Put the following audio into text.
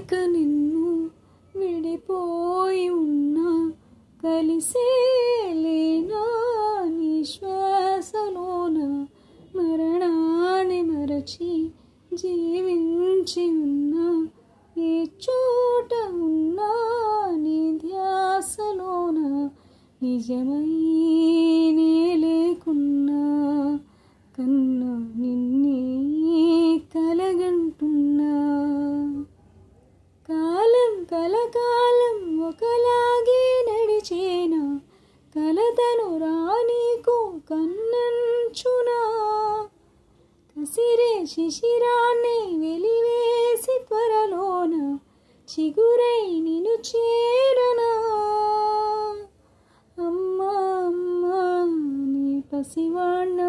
లేక నిన్ను విడిపోయి ఉన్నా కలిసే లేనా నీ శ్వాసలోన మరణాన్ని మరచి జీవించి ఉన్నా ఏ చోట ఉన్నా నీ ధ్యాసలోన నిజమై నే లేకున్నా కన్నా నిన్నే కలగంటున్నా. కాలం కలకాలం ఒకలాగే నడిచేనా కలతను రానీకు కన్నంచునా కసిరే శిశిరాన్ని వెలివేసి త్వరలోన చిగురై నిన్ను చేరనా. అమ్మా అమ్మా నీ పసివాణ్ణ